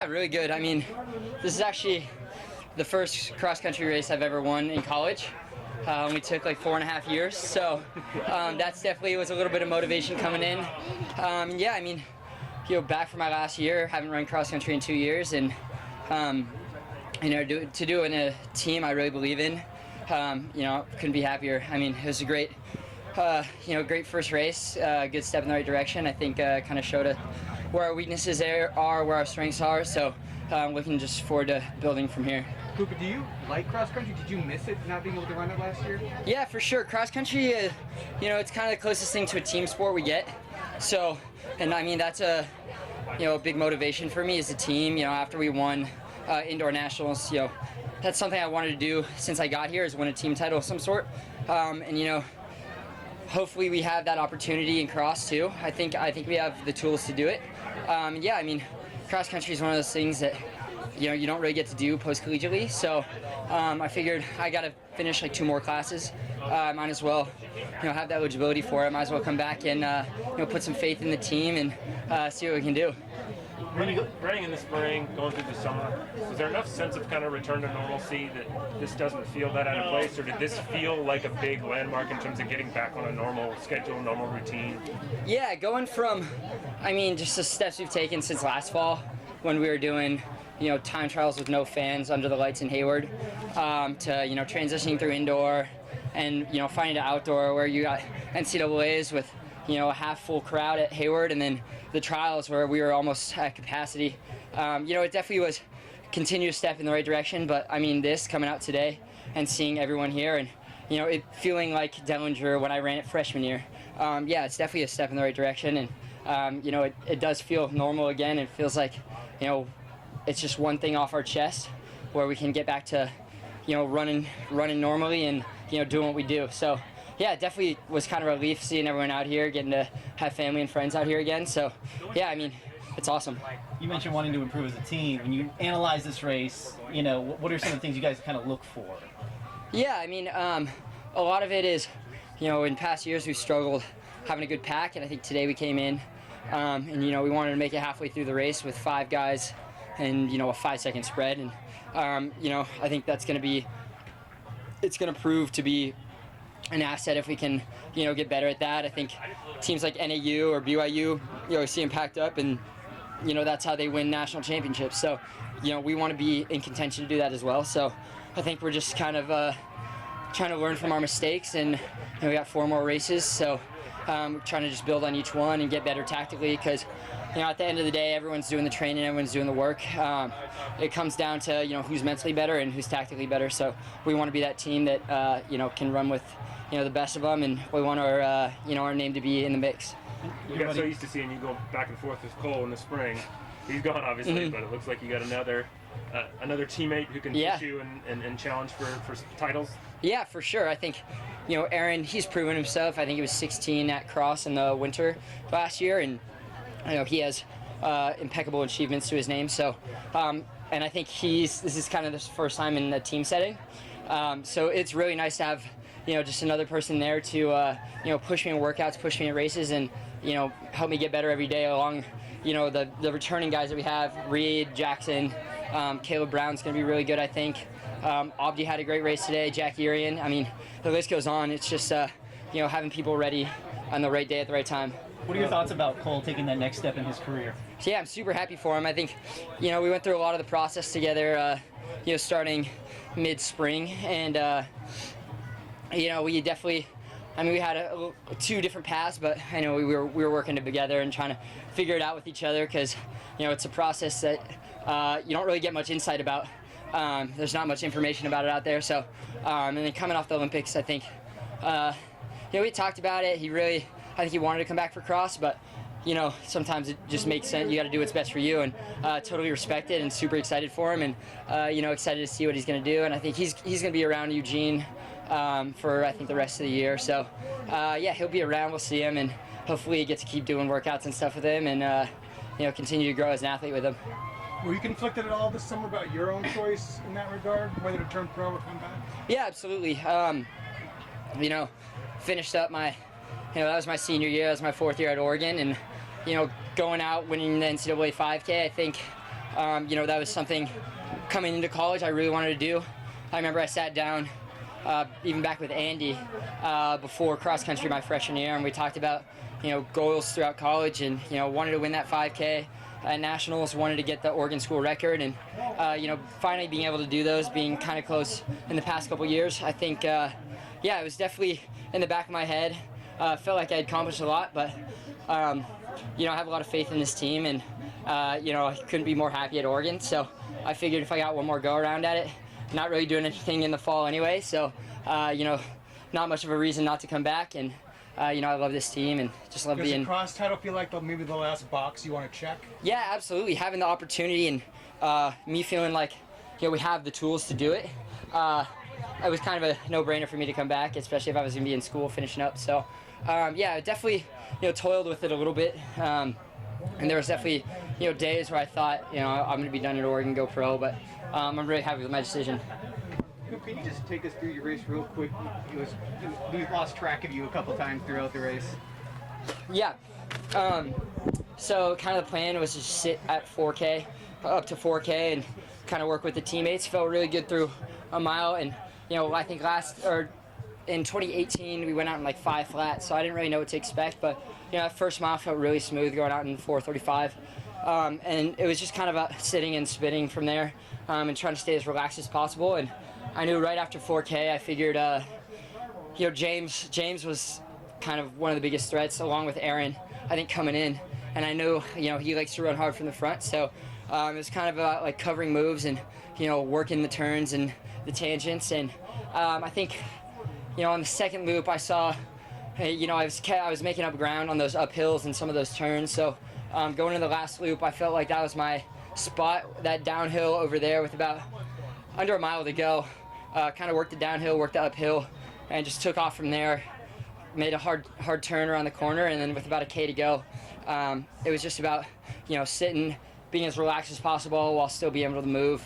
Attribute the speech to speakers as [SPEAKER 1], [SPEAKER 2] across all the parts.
[SPEAKER 1] Yeah, really good. I mean, this is actually the first cross-country race I've ever won in college. Only took like 4.5 years, so that's definitely was a little bit of motivation coming in. Yeah, I mean, back from my last year, haven't run cross-country in 2 years, and to do it in a team I really believe in, couldn't be happier. I mean, it was a great, great first race, good step in the right direction. I think kind of showed where our weaknesses are, where our strengths are. So looking just forward to building from here.
[SPEAKER 2] Cooper, do you like cross country? Did you miss it not being able to run it last year?
[SPEAKER 1] Yeah, for sure. Cross country, it's kind of the closest thing to a team sport we get. So, and I mean that's a big motivation for me as a team. After we won indoor nationals, that's something I wanted to do since I got here, is win a team title of some sort. Hopefully we have that opportunity in cross too. I think we have the tools to do it. Yeah, I mean, cross country is one of those things that you don't really get to do post collegiately. So I figured I got to finish like 2 more classes. Might as well have that eligibility for it. Might as well come back and put some faith in the team and see what we can do.
[SPEAKER 3] Running in the spring, going through the summer, was there enough sense of kind of return to normalcy that this doesn't feel that out of place, or did this feel like a big landmark in terms of getting back on a normal schedule, normal routine?
[SPEAKER 1] Yeah, going from, just the steps we've taken since last fall when we were doing, time trials with no fans under the lights in Hayward, to, transitioning through indoor and, finding an outdoor where you got NCAAs with, a half-full crowd at Hayward, and then the trials where we were almost at capacity. It definitely was a continuous step in the right direction, but this coming out today and seeing everyone here and, it feeling like Dellinger when I ran it freshman year. Yeah, it's definitely a step in the right direction, and, it does feel normal again. It feels like, it's just one thing off our chest where we can get back to, running normally and, doing what we do. So, yeah, it definitely was kind of a relief seeing everyone out here, getting to have family and friends out here again. So, yeah, it's awesome.
[SPEAKER 4] You mentioned wanting to improve as a team. When you analyze this race, what are some of the things you guys kind of look for?
[SPEAKER 1] Yeah, a lot of it is, in past years we've struggled having a good pack, and I think today we came in, and we wanted to make it halfway through the race with 5 guys and, a 5-second spread. And, I think that's going to prove to be an asset if we can, get better at that. I think teams like NAU or BYU, see them packed up, and that's how they win national championships. So, we want to be in contention to do that as well. So, I think we're just kind of trying to learn from our mistakes, and we got 4 more races. So, trying to just build on each one and get better tactically, because at the end of the day, everyone's doing the training, everyone's doing the work. It comes down to who's mentally better and who's tactically better. So we want to be that team that can run with the best of them, and we want our name to be in the mix.
[SPEAKER 3] We got so used to seeing you go back and forth with Cole in the spring. He's gone, obviously, but it looks like you got another teammate who can push you and challenge for titles. Yeah,
[SPEAKER 1] for sure. I think Aaron, he's proven himself. I think he was 16 at cross in the winter last year, and he has impeccable achievements to his name. So, and I think this is kind of the first time in a team setting. So it's really nice to have just another person there to push me in workouts, push me in races, and help me get better every day along the returning guys that we have. Reed, Jackson, Caleb Brown's going to be really good, I think. Abdi had a great race today. Jack Urian. The list goes on. It's just having people ready on the right day at the right time.
[SPEAKER 4] What are your thoughts about Cole taking that next step in his career?
[SPEAKER 1] So, yeah, I'm super happy for him. I think, we went through a lot of the process together, starting mid-spring, and, we definitely, we had 2 different paths, but I know we were working together and trying to figure it out with each other, because, it's a process that you don't really get much insight about. There's not much information about it out there. So, and then coming off the Olympics, I think, we talked about it. I think he wanted to come back for cross, but sometimes it just makes sense. You got to do what's best for you, and totally respect it, and super excited for him, and excited to see what he's going to do. And I think he's going to be around Eugene for I think the rest of the year. So yeah, he'll be around. We'll see him, and hopefully he gets to keep doing workouts and stuff with him, and continue to grow as an athlete with him.
[SPEAKER 2] Were you conflicted at all this summer about your own choice in that regard, whether to turn pro or come back?
[SPEAKER 1] Yeah, absolutely. Finished up my. That was my senior year. That was my 4th year at Oregon, and going out winning the NCAA 5K, I think that was something coming into college I really wanted to do. I remember I sat down even back with Andy before cross country my freshman year, and we talked about goals throughout college, and wanted to win that 5K at nationals, wanted to get the Oregon school record, and finally being able to do those, being kind of close in the past couple years. I think it was definitely in the back of my head. Felt like I had accomplished a lot, but I have a lot of faith in this team, and I couldn't be more happy at Oregon. So I figured if I got one more go around at it, not really doing anything in the fall anyway, so not much of a reason not to come back. And I love this team and just love being.
[SPEAKER 2] Does the cross title feel like maybe the last box you want to check?
[SPEAKER 1] Yeah, absolutely. Having the opportunity and me feeling like we have the tools to do it. It was kind of a no-brainer for me to come back, especially if I was going to be in school finishing up. So I definitely toiled with it a little bit. And there was definitely days where I thought I'm going to be done at Oregon, go pro, but I'm really happy with my decision.
[SPEAKER 5] Can you just take us through your race real quick? We lost track of you a couple times throughout the race.
[SPEAKER 1] Yeah. So kind of the plan was to sit at 4K, up to 4K, and kind of work with the teammates. Felt really good through a mile, and I think in 2018 we went out in like 5 flat, so I didn't really know what to expect. But that first mile felt really smooth going out in 4:35. And it was just kind of about sitting and spinning from there, and trying to stay as relaxed as possible. And I knew right after 4K, I figured, James was kind of one of the biggest threats, along with Aaron, I think, coming in. And I knew, he likes to run hard from the front, so it was kind of about like covering moves and, working the turns and the tangents. And I think, on the second loop, I saw, I was making up ground on those uphills and some of those turns. So going into the last loop, I felt like that was my spot, that downhill over there with about under a mile to go. Kind of worked the downhill, worked the uphill, and just took off from there. Made a hard turn around the corner, and then with about a K to go, it was just about sitting, being as relaxed as possible while still being able to move.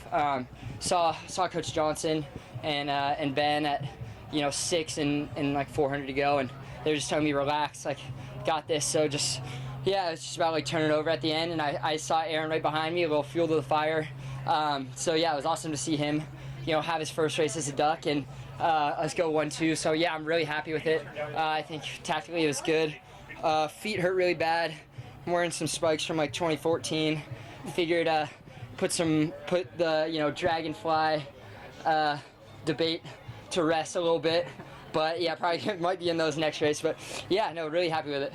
[SPEAKER 1] Saw Coach Johnson and Ben at 6 and like 400 to go, and they were just telling me relax, like got this. So just it's just about like turning over at the end, and I saw Aaron right behind me, a little fuel to the fire. So it was awesome to see him have his first race as a Duck, and us go 1-2. So I'm really happy with it. I think tactically it was good. Feet hurt really bad. I'm wearing some spikes from like 2014. Figured put the Dragonfly debate to rest a little bit. But probably might be in those next race. But really happy with it.